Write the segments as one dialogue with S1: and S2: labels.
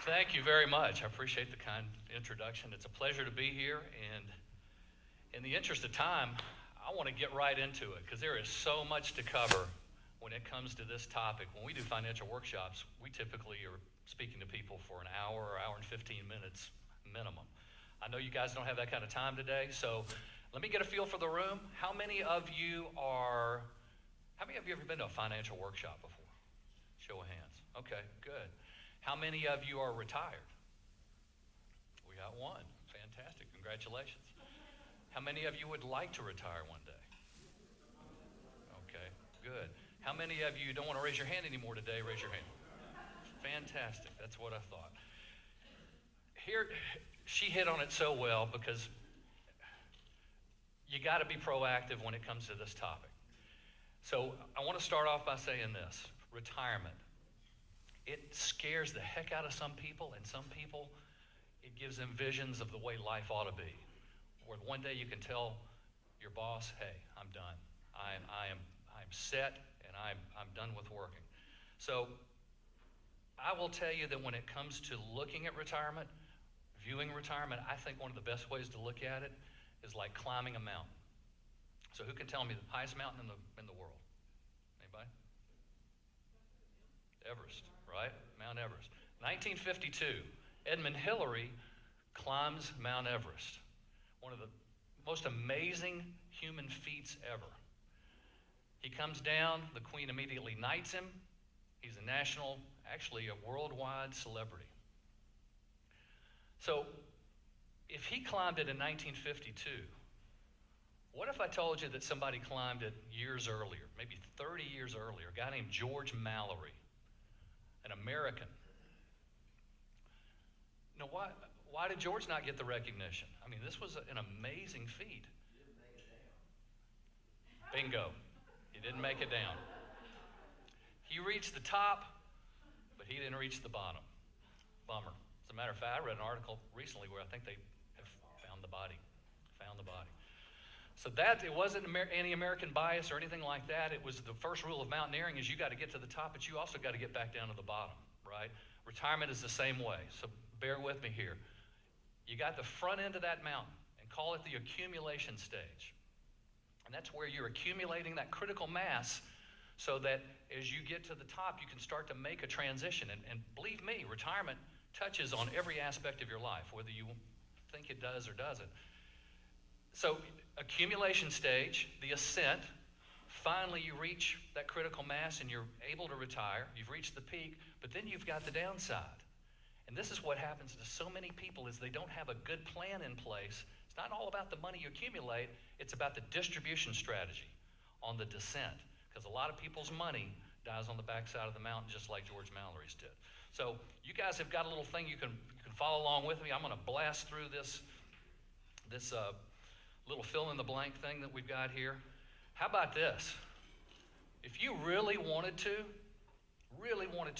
S1: Thank you very much. I appreciate the kind introduction. It's a pleasure to be here, and in the interest of time, I want to get right into it because there is so much to cover when it comes to this topic. When we do financial workshops, we typically are speaking to people for an hour or hour and 15 minutes minimum. I know you guys don't have that kind of time today, so let me get a feel for the room. How many of you have ever been to a financial workshop before? Show of hands. Okay, good. How many of you are retired? We got one. Fantastic. Congratulations. How many of you would like to retire one day? Okay, good. How many of you don't want to raise your hand anymore today? Raise your hand. Fantastic. That's what I thought. Here, she hit on it so well because you got to be proactive when it comes to this topic. So I want to start off by saying this. Retirement. It scares the heck out of some people, and some people, it gives them visions of the way life ought to be. Where one day you can tell your boss, hey, I'm done. I'm set, and I'm done with working. So I will tell you that when it comes to looking at retirement, viewing retirement, I think one of the best ways to look at it is like climbing a mountain. So who can tell me the highest mountain in the world? Anybody? Everest, right? Mount Everest. 1952, Edmund Hillary climbs Mount Everest. One of the most amazing human feats ever. He comes down, the Queen immediately knights him. He's a national, actually a worldwide celebrity. So if he climbed it in 1952, what if I told you that somebody climbed it years earlier, maybe 30 years earlier, a guy named George Mallory, an American? Now, why did George not get the recognition? I mean, this was an amazing feat. Bingo. He didn't make it down. He reached the top, but he didn't reach the bottom. Bummer. As a matter of fact, I read an article recently where I think they have found the body. So that, it wasn't any American bias or anything like that. It was the first rule of mountaineering is you got to get to the top, but you also got to get back down to the bottom, right? Retirement is the same way, so bear with me here. You got the front end of that mountain, and call it the accumulation stage. And that's where you're accumulating that critical mass so that as you get to the top, you can start to make a transition. And believe me, retirement touches on every aspect of your life, whether you think it does or doesn't. So accumulation stage, the ascent, finally you reach that critical mass and you're able to retire. You've reached the peak, but then you've got the downside. And this is what happens to so many people is they don't have a good plan in place. It's not all about the money you accumulate, it's about the distribution strategy on the descent. Because a lot of people's money dies on the backside of the mountain just like George Mallory's did. So you guys have got a little thing you can follow along with me. I'm going to blast through this little fill-in-the-blank thing that we've got here. How about this? If you really wanted to,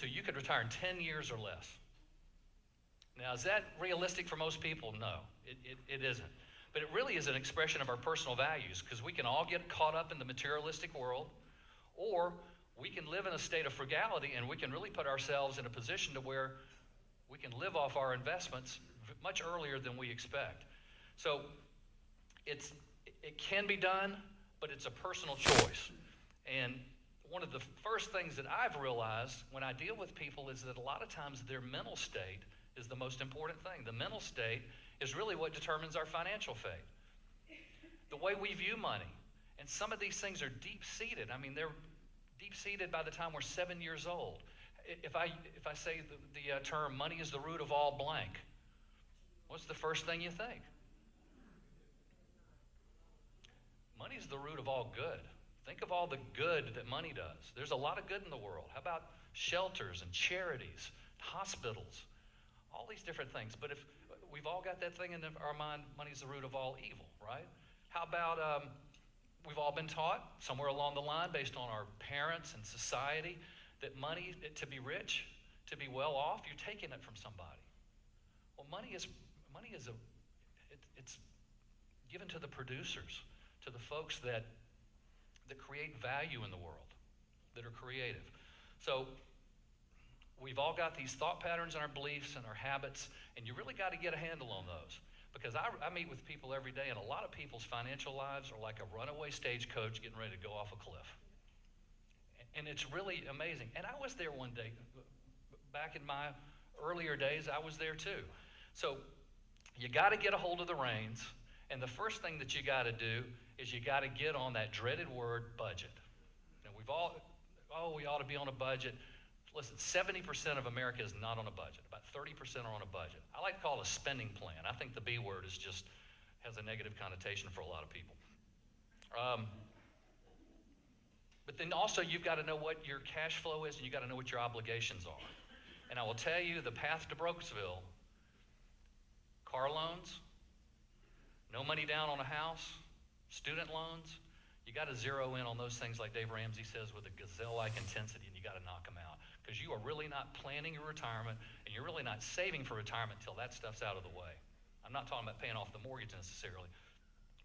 S1: you could retire in 10 years or less. Now, is that realistic for most people? No, it isn't. But it really is an expression of our personal values because we can all get caught up in the materialistic world, or we can live in a state of frugality and we can really put ourselves in a position to where we can live off our investments much earlier than we expect. So it can be done, but it's a personal choice. And one of the first things that I've realized when I deal with people is that a lot of times their mental state is the most important thing. The mental state is really what determines our financial fate. The way we view money. And some of these things are deep-seated. I mean, they're deep-seated by the time we're 7 years old. If I say the term, money is the root of all blank, what's the first thing you think? Money is the root of all good. Think of all the good that money does. There's a lot of good in the world. How about shelters and charities, hospitals, all these different things. But if we've all got that thing in our mind, money's the root of all evil, right? How about we've all been taught somewhere along the line based on our parents and society that money, to be rich, to be well off, you're taking it from somebody. Well, money is it's given to the producers, to the folks that create value in the world, that are creative. So we've all got these thought patterns and our beliefs and our habits, and you really got to get a handle on those. Because I meet with people every day, and a lot of people's financial lives are like a runaway stagecoach getting ready to go off a cliff. And it's really amazing. And I was there one day, back in my earlier days, I was there too. So you got to get a hold of the reins, and the first thing that you got to do is you got to get on that dreaded word, budget. Now we ought to be on a budget. Listen, 70% of America is not on a budget. About 30% are on a budget. I like to call it a spending plan. I think the B word has a negative connotation for a lot of people. But then also you've got to know what your cash flow is, and you've got to know what your obligations are. And I will tell you, the path to Brokesville, car loans, no money down on a house, student loans, you got to zero in on those things like Dave Ramsey says with a gazelle-like intensity, and you got to knock them out. Because you are really not planning your retirement, and you're really not saving for retirement until that stuff's out of the way. I'm not talking about paying off the mortgage necessarily,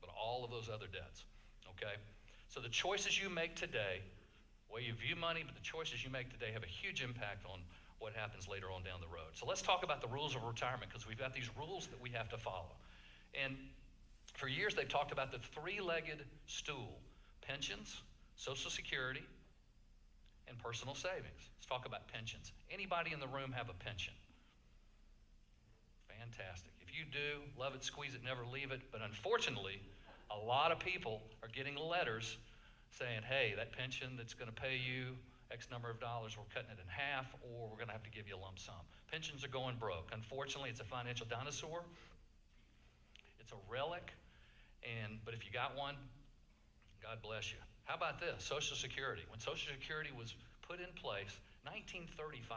S1: but all of those other debts, okay? So the choices you make today, the way you view money, but the choices you make today have a huge impact on what happens later on down the road. So let's talk about the rules of retirement, because we've got these rules that we have to follow. And for years they've talked about the three-legged stool: pensions, Social Security, and personal savings. Let's talk about pensions. Anybody in the room have a pension? Fantastic. If you do, love it, squeeze it, never leave it. But unfortunately, a lot of people are getting letters saying, hey, that pension that's going to pay you X number of dollars, we're cutting it in half, or we're going to have to give you a lump sum. Pensions are going broke. Unfortunately, it's a financial dinosaur. It's a relic. But if you got one, God bless you. How about this? Social Security. When Social Security was put in place, 1935.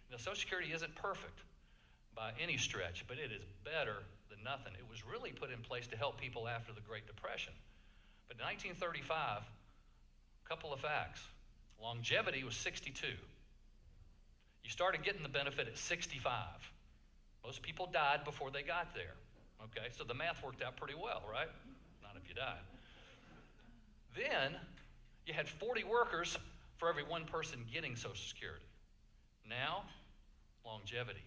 S1: Now, Social Security isn't perfect by any stretch, but it is better than nothing. It was really put in place to help people after the Great Depression. But in 1935, a couple of facts. Longevity was 62. You started getting the benefit at 65. Most people died before they got there. Okay, so the math worked out pretty well, right? Not if you died. Then you had 40 workers for every one person getting Social Security. Now, longevity.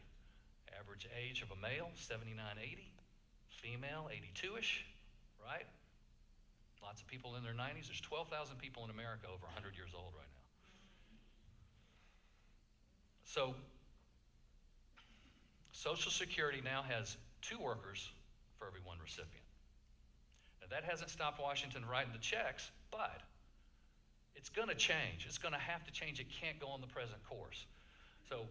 S1: Average age of a male, 79, 80. Female, 82-ish, right? Lots of people in their 90s. There's 12,000 people in America over 100 years old right now. So, Social Security now has 2 workers for every 1 recipient. Now, that hasn't stopped Washington writing the checks, but it's going to change. It's going to have to change. It can't go on the present course. So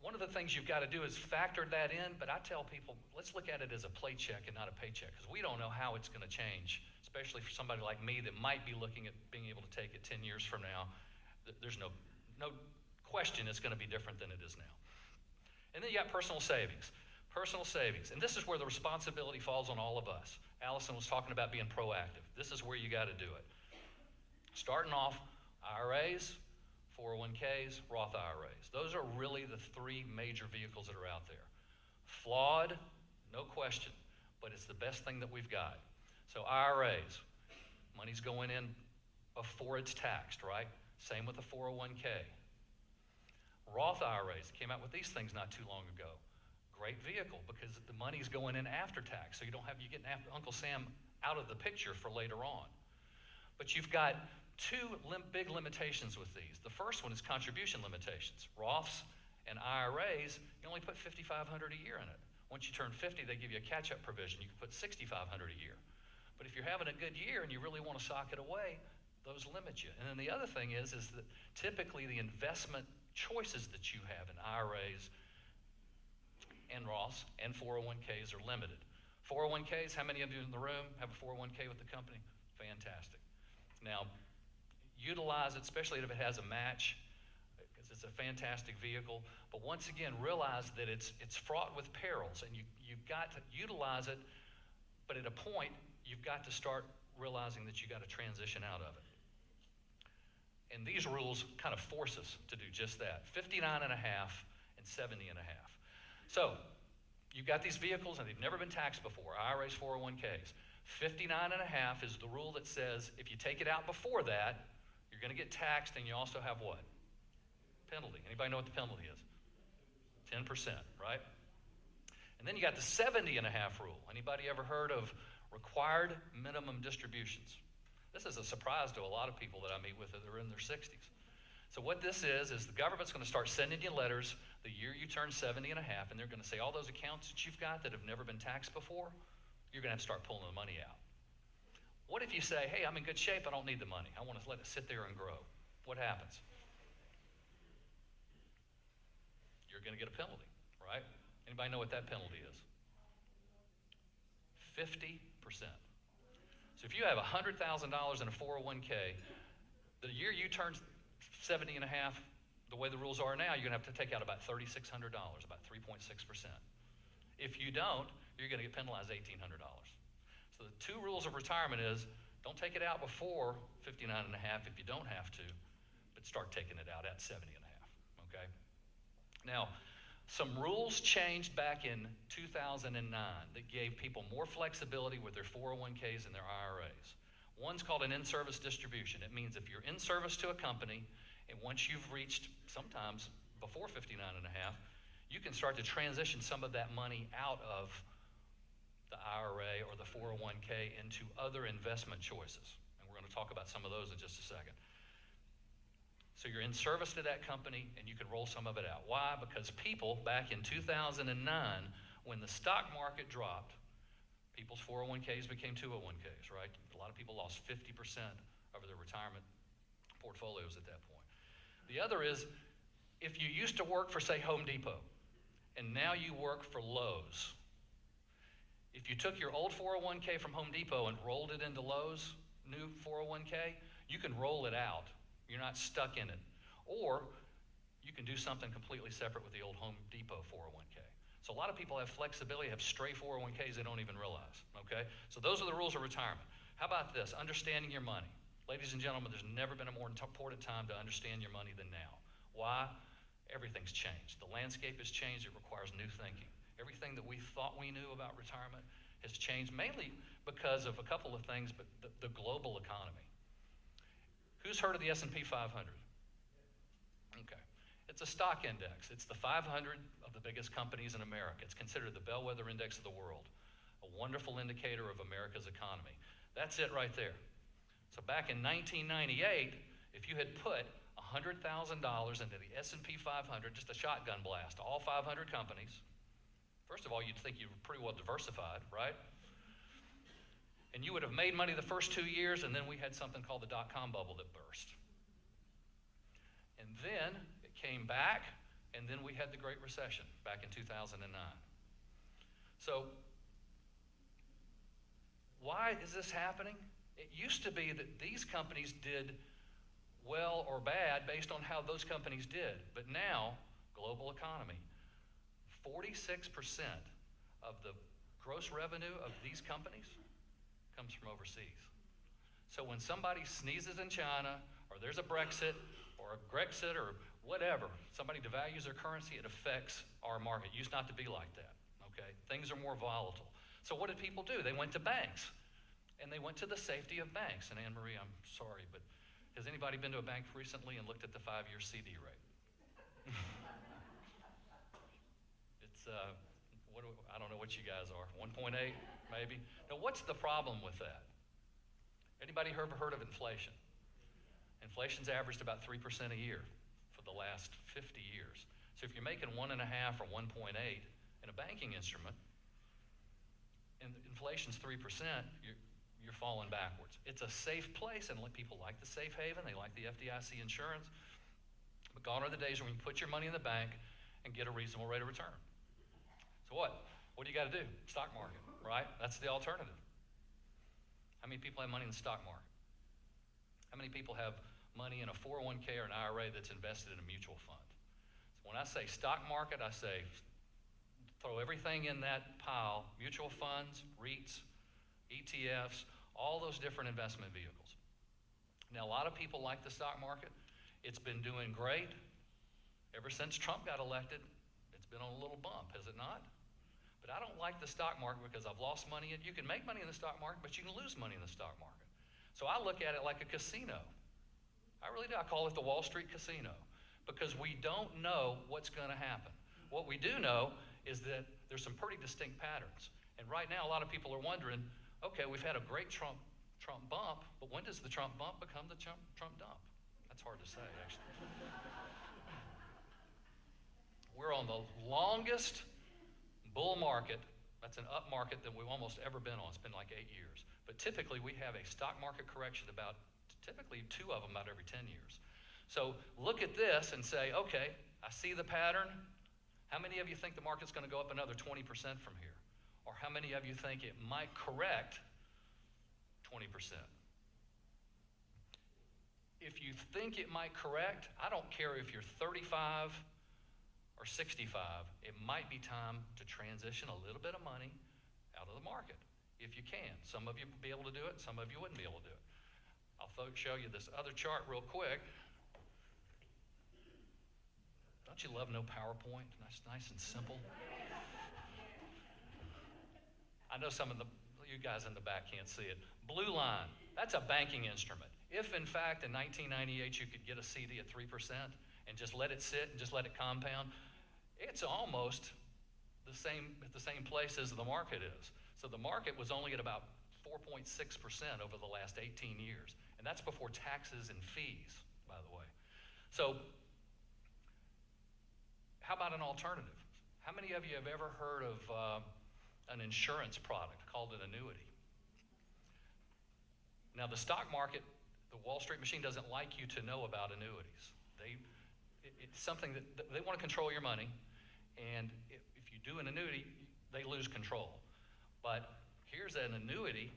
S1: one of the things you've got to do is factor that in, but I tell people, let's look at it as a paycheck and not a paycheck, because we don't know how it's going to change, especially for somebody like me that might be looking at being able to take it 10 years from now. There's no question it's going to be different than it is now. And then you got personal savings. Personal savings, and this is where the responsibility falls on all of us. Allison was talking about being proactive. This is where you got to do it. Starting off, IRAs, 401ks, Roth IRAs. Those are really the 3 major vehicles that are out there. Flawed, no question, but it's the best thing that we've got. So IRAs, money's going in before it's taxed, right? Same with the 401k. Roth IRAs came out with these things not too long ago. Great vehicle because the money's going in after tax, so you're getting Uncle Sam out of the picture for later on. But you've got 2 big limitations with these. The first one is contribution limitations. Roths and IRAs, you only put $5,500 a year in it. Once you turn 50, they give you a catch-up provision. You can put $6,500 a year. But if you're having a good year and you really want to sock it away, those limit you. And then the other thing is that typically the investment choices that you have in IRAs and Roths and 401ks are limited. 401ks, how many of you in the room have a 401k with the company? Fantastic. Now, utilize it, especially if it has a match, because it's a fantastic vehicle. But once again, realize that it's fraught with perils, and you've got to utilize it, but at a point, you've got to start realizing that you've got to transition out of it. And these rules kind of force us to do just that, 59.5 and 70.5. So you've got these vehicles, and they've never been taxed before, IRAs, 401ks. 59.5 is the rule that says if you take it out before that, you're going to get taxed, and you also have what? penalty. Anybody know what the penalty is? 10%, right? And then you got the 70.5 rule. Anybody ever heard of required minimum distributions? This is a surprise to a lot of people that I meet with that are in their 60s. So what this is the government's going to start sending you letters the year you turn 70.5, and they're going to say all those accounts that you've got that have never been taxed before, you're going to have to start pulling the money out. What if you say, hey, I'm in good shape, I don't need the money. I want to let it sit there and grow. What happens? You're going to get a penalty, right? Anybody know what that penalty is? 50%. So if you have $100,000 in a 401k, the year you turn 70.5, the way the rules are now, you're going to have to take out about $3,600, about 3.6%. If you don't, you're going to get penalized $1,800. So the two rules of retirement is don't take it out before 59.5 if you don't have to, but start taking it out at 70.5, okay? Now, some rules changed back in 2009 that gave people more flexibility with their 401ks and their IRAs. One's called an in-service distribution. It means if you're in service to a company, and once you've reached, sometimes before 59.5, you can start to transition some of that money out of the IRA or the 401k into other investment choices. And we're going to talk about some of those in just a second. So you're in service to that company and you can roll some of it out. Why? Because people back in 2009, when the stock market dropped, people's 401ks became 201ks, right? A lot of people lost 50% of their retirement portfolios at that point. The other is, if you used to work for, say, Home Depot, and now you work for Lowe's, if you took your old 401k from Home Depot and rolled it into Lowe's new 401k, you can roll it out. You're not stuck in it. Or you can do something completely separate with the old Home Depot 401k. So a lot of people have flexibility, have stray 401ks they don't even realize, okay? So those are the rules of retirement. How about this? Understanding your money. Ladies and gentlemen, there's never been a more important time to understand your money than now. Why? Everything's changed. The landscape has changed. It requires new thinking. Everything that we thought we knew about retirement has changed, mainly because of a couple of things, but the global economy. Who's heard of the S&P 500? Okay. It's a stock index. It's the 500 of the biggest companies in America. It's considered the bellwether index of the world, a wonderful indicator of America's economy. That's it right there. So back in 1998, if you had put $100,000 into the S&P 500, just a shotgun blast, all 500 companies, first of all, you'd think you were pretty well diversified, right? And you would have made money the first 2 years, and then we had something called the dot-com bubble that burst. And then it came back, and then we had the Great Recession back in 2009. So why is this happening? It used to be that these companies did well or bad based on how those companies did. But now, global economy, 46% of the gross revenue of these companies comes from overseas. So when somebody sneezes in China, or there's a Brexit, or a Grexit, or whatever, somebody devalues their currency, it affects our market. It used not to be like that, okay? Things are more volatile. So what did people do? They went to banks, and they went to the safety of banks. And Anne-Marie, I'm sorry, but has anybody been to a bank recently and looked at the 5-year CD rate? It's, I don't know what you guys are, 1.8 maybe? Now what's the problem with that? Anybody ever heard of inflation? Inflation's averaged about 3% a year for the last 50 years. So if you're making 1.5 or 1.8 in a banking instrument, and inflation's 3%, you're falling backwards. It's a safe place, and people like the safe haven, they like the FDIC insurance, but gone are the days when you put your money in the bank and get a reasonable rate of return. So what? What do you got to do? Stock market, right? That's the alternative. How many people have money in the stock market? How many people have money in a 401k or an IRA that's invested in a mutual fund? So when I say stock market, I say throw everything in that pile, mutual funds, REITs, ETFs, all those different investment vehicles. Now, a lot of people like the stock market. It's been doing great. Ever since Trump got elected, it's been on a little bump, has it not? But I don't like the stock market because I've lost money. You can make money in the stock market, but you can lose money in the stock market. So I look at it like a casino. I really do. I call it the Wall Street casino. because we don't know what's going to happen. What we do know is that there's some pretty distinct patterns. And right now, a lot of people are wondering, okay, we've had a great Trump bump, but when does the Trump bump become the Trump dump? That's hard to say, actually. We're on the longest bull market, that's an up market, that we've almost ever been on. It's been like 8 years. But typically, we have a stock market correction about, typically 2 of them about every 10 years. So look at this and say, okay, I see the pattern. How many of you think the market's going to go up another 20% from here? Or how many of you think it might correct 20%? If you think it might correct, I don't care if you're 35 or 65, it might be time to transition a little bit of money out of the market, if you can. Some of you will be able to do it, some of you wouldn't be able to do it. I'll show you this other chart real quick. Don't you love no PowerPoint? Nice and simple. I know some of you guys in the back can't see it. Blue line, that's a banking instrument. If in fact in 1998 you could get a CD at 3% and just let it sit and just let it compound, it's almost at the same place as the market is. So the market was only at about 4.6% over the last 18 years. And that's before taxes and fees, by the way. So how about an alternative? How many of you have ever heard of an insurance product called an annuity? Now the stock market, the Wall Street machine doesn't like you to know about annuities. It's something that they want to control your money, and if you do an annuity, they lose control. But here's an annuity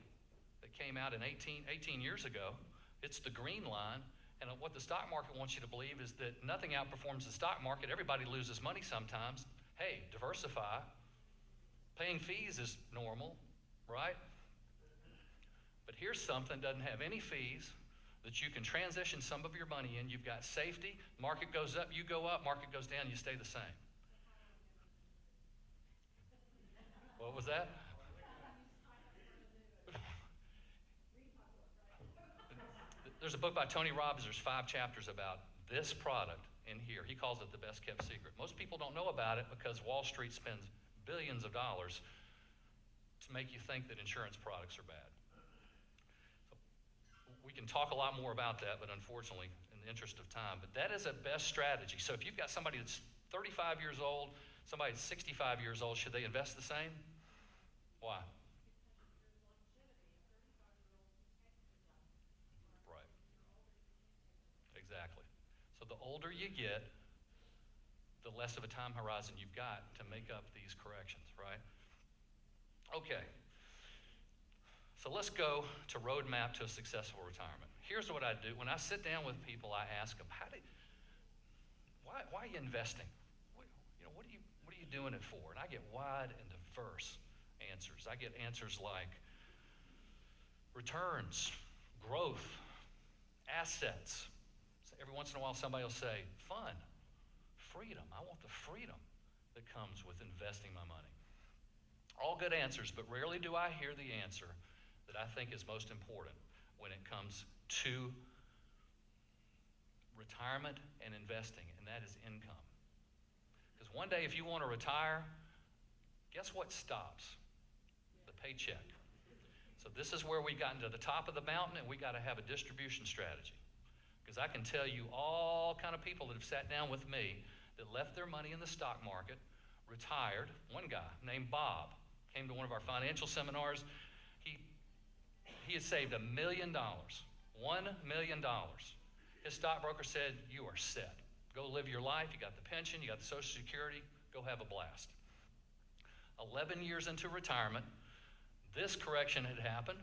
S1: that came out in 18 years ago. It's the green line. And what the stock market wants you to believe is that nothing outperforms the stock market. Everybody loses money sometimes. Hey, diversify. Paying fees is normal, right? But here's something that doesn't have any fees, that you can transition some of your money in. You've got safety. Market goes up, you go up. Market goes down, you stay the same. What was that? There's a book by Tony Robbins. There's 5 chapters about this product in here. He calls it the best kept secret. Most people don't know about it because Wall Street spends billions of dollars to make you think that insurance products are bad. So we can talk a lot more about that, but unfortunately, in the interest of time, but that is a best strategy. So if you've got somebody that's 35 years old, somebody that's 65 years old, should they invest the same? Why? Exactly. So the older you get, the less of a time horizon you've got to make up these corrections, right? Okay. So let's go to roadmap to a successful retirement. Here's what I do. When I sit down with people, I ask them, why are you investing? What are you doing it for? And I get wide and diverse answers. I get answers like returns, growth, assets. Every once in a while, somebody will say, fun, freedom. I want the freedom that comes with investing my money. All good answers, but rarely do I hear the answer that I think is most important when it comes to retirement and investing, and that is income. Because one day, if you want to retire, guess what stops? The paycheck. So this is where we've gotten to the top of the mountain, and we got to have a distribution strategy. Because I can tell you all kind of people that have sat down with me that left their money in the stock market, retired. One guy named Bob came to one of our financial seminars. He had saved $1 million, $1 million. His stockbroker said, you are set. Go live your life. You got the pension, you got the Social Security, go have a blast. 11 years into retirement, this correction had happened,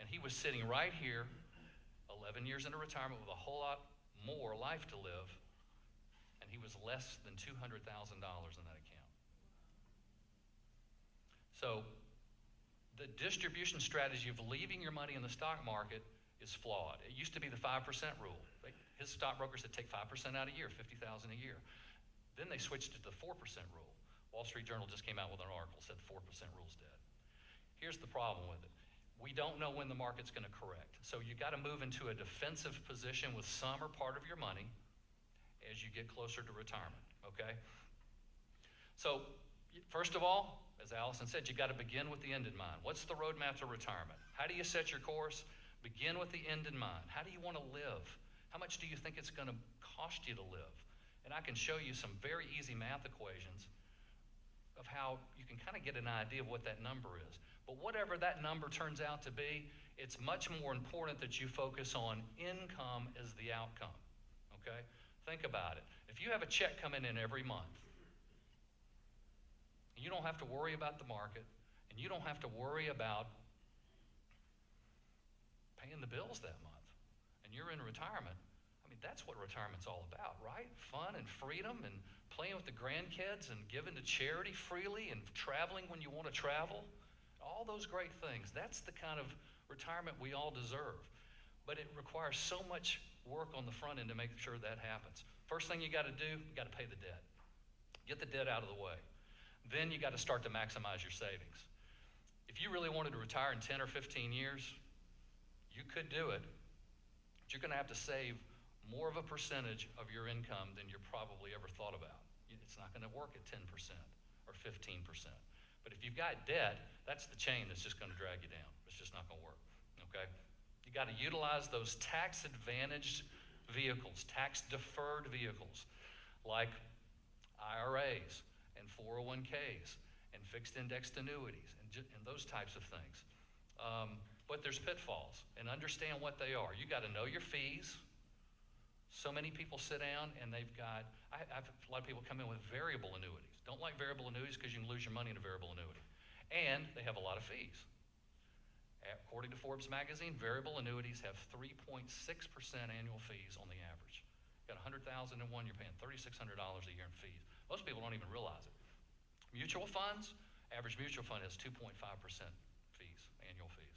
S1: and he was sitting right here 11 years into retirement with a whole lot more life to live, and he was less than $200,000 in that account. So the distribution strategy of leaving your money in the stock market is flawed. It used to be the 5% rule. His stockbroker said take 5% out a year, $50,000 a year. Then they switched it to the 4% rule. Wall Street Journal just came out with an article that said the 4% rule's dead. Here's the problem with it. we don't know when the market's going to correct. So you got to move into a defensive position with some or part of your money as you get closer to retirement, okay? So first of all, as Allison said, you got to begin with the end in mind. What's the roadmap to retirement? How do you set your course? Begin with the end in mind. How do you want to live? How much do you think it's going to cost you to live? And I can show you some very easy math equations of how you can kind of get an idea of what that number is. But whatever that number turns out to be, it's much more important that you focus on income as the outcome, okay? Think about it. If you have a check coming in every month, you don't have to worry about the market, and you don't have to worry about paying the bills that month, and you're in retirement, I mean, that's what retirement's all about, right? Fun and freedom and playing with the grandkids and giving to charity freely and traveling when you want to travel. All those great things. That's the kind of retirement we all deserve. But it requires so much work on the front end to make sure that happens. First thing you got to do, you got to pay the debt. Get the debt out of the way. Then you got to start to maximize your savings. If you really wanted to retire in 10 or 15 years, you could do it. But you're going to have to save more of a percentage of your income than you probably ever thought about. It's not going to work at 10% or 15%. But if you've got debt, that's the chain that's just going to drag you down. It's just not going to work, okay? You got to utilize those tax-advantaged vehicles, tax-deferred vehicles, like IRAs and 401ks and fixed-indexed annuities and those types of things. But there's pitfalls, and understand what they are. You got to know your fees. So many people sit down and they've got, I've a lot of people come in with variable annuities. Don't like variable annuities because you can lose your money in a variable annuity. And they have a lot of fees. According to Forbes magazine, variable annuities have 3.6% annual fees on the average. You got $100,000 in one, you're paying $3,600 a year in fees. Most people don't even realize it. Mutual funds, average mutual fund has 2.5% fees, annual fees.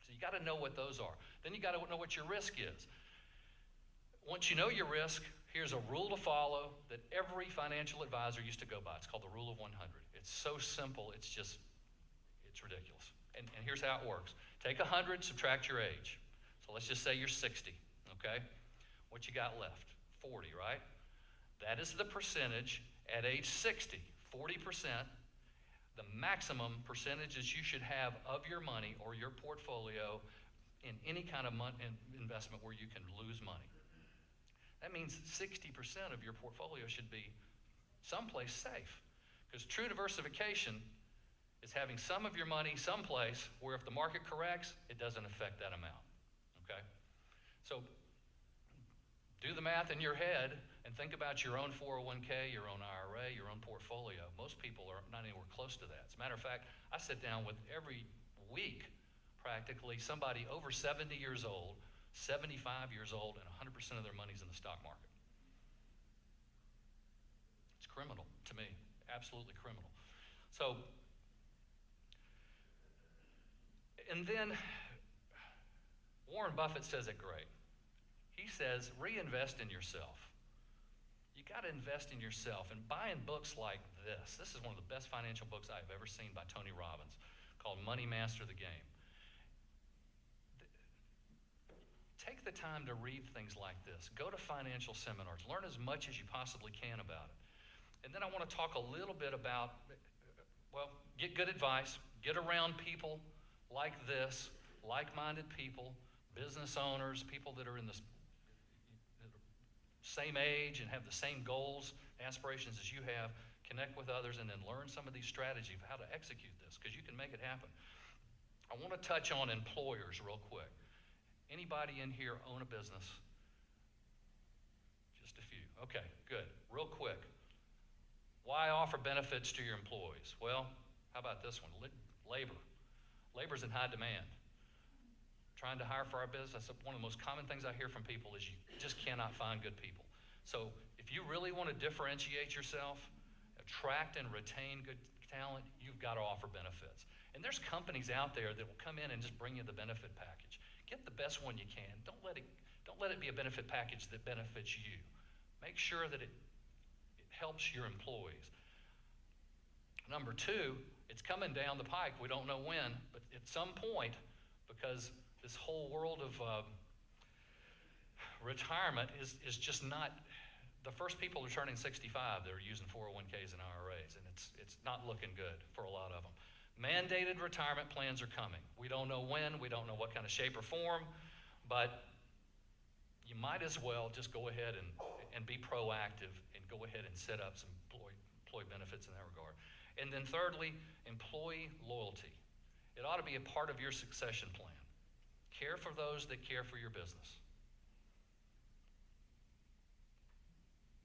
S1: So you got to know what those are. Then you got to know what your risk is. Once you know your risk, here's a rule to follow that every financial advisor used to go by. It's called the rule of 100. It's so simple, it's ridiculous. And here's how it works. Take 100, subtract your age. So let's just say you're 60, okay? What you got left? 40, right? That is the percentage at age 60, 40%, the maximum percentages you should have of your money or your portfolio in any kind of investment where you can lose money. That means 60% of your portfolio should be someplace safe. Because true diversification is having some of your money someplace where if the market corrects, it doesn't affect that amount, okay? So do the math in your head and think about your own 401k, your own IRA, your own portfolio. Most people are not anywhere close to that. As a matter of fact, I sit down with every week practically somebody over 70 years old, 75 years old, and 100% of their money's in the stock market. It's criminal to me, absolutely criminal. So, and then Warren Buffett says it great. He says, reinvest in yourself. You got to invest in yourself, and buying books like this. This is one of the best financial books I've ever seen by Tony Robbins, called Money Master the Game. Take the time to read things like this. Go to financial seminars. Learn as much as you possibly can about it. And then I want to talk a little bit about, well, get good advice. Get around people like this, like-minded people, business owners, people that are in the same age and have the same goals, aspirations as you have. Connect with others and then learn some of these strategies of how to execute this, because you can make it happen. I want to touch on employers real quick. Anybody in here own a business? Just a few. Okay, good. Real quick. Why offer benefits to your employees? Well, how about this one? Labor. Labor's in high demand. Trying to hire for our business, one of the most common things I hear from people is you just cannot find good people. So if you really want to differentiate yourself, attract and retain good talent, you've got to offer benefits. And there's companies out there that will come in and just bring you the benefit package. Get the best one you can. Don't let it be a benefit package that benefits you. Make sure that it helps your employees. Number two It's coming down the pike. We don't know when, but at some point, because this whole world of retirement is just not, the first people are turning 65 that are using 401ks and IRAs, and it's not looking good for a lot of them. Mandated retirement plans are coming. We don't know when, we don't know what kind of shape or form, but you might as well just go ahead and be proactive and go ahead and set up some employee benefits in that regard. And then thirdly, employee loyalty. It ought to be a part of your succession plan. Care for those that care for your business.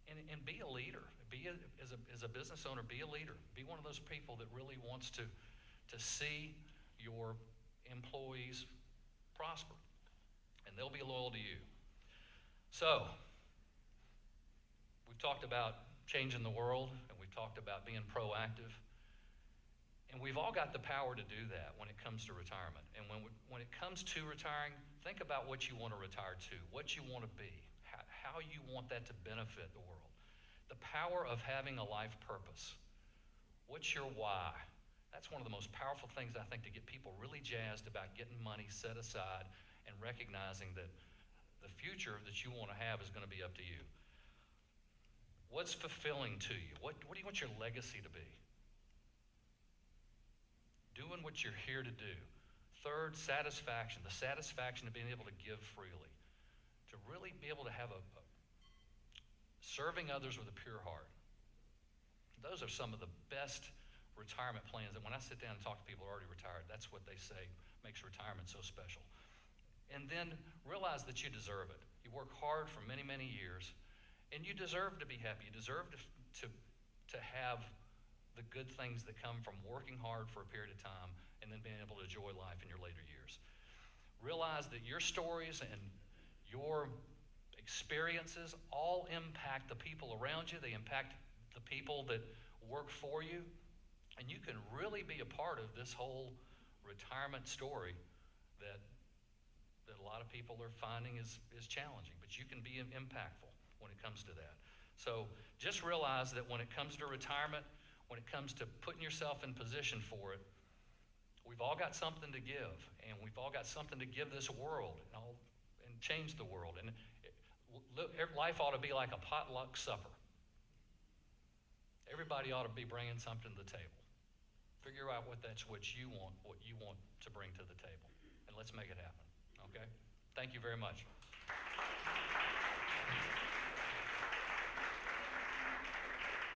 S1: And be a leader. As a business owner, be a leader. Be one of those people that really wants to see your employees prosper. And they'll be loyal to you. So, we've talked about changing the world, and we've talked about being proactive. And we've all got the power to do that when it comes to retirement. And when it comes to retiring, think about what you want to retire to, what you want to be, how you want that to benefit the world. The power of having a life purpose. What's your why? That's one of the most powerful things, I think, to get people really jazzed about getting money set aside and recognizing that the future that you want to have is going to be up to you. What's fulfilling to you? What do you want your legacy to be? Doing what you're here to do. Third, satisfaction. The satisfaction of being able to give freely. To really be able to have serving others with a pure heart. Those are some of the best retirement plans. And when I sit down and talk to people who are already retired, that's what they say makes retirement so special. And then realize that you deserve it. You work hard for many, many years, and you deserve to be happy. You deserve to have the good things that come from working hard for a period of time and then being able to enjoy life in your later years. Realize that your stories and your experiences all impact the people around you. They impact the people that work for you. And you can really be a part of this whole retirement story that a lot of people are finding is challenging, but you can be impactful when it comes to that. So just realize that when it comes to retirement, when it comes to putting yourself in position for it, we've all got something to give, and we've all got something to give this world and change the world. And life ought to be like a potluck supper. Everybody ought to be bringing something to the table. Figure out what you want to bring to the table, and let's make it happen. Okay? Thank you very much.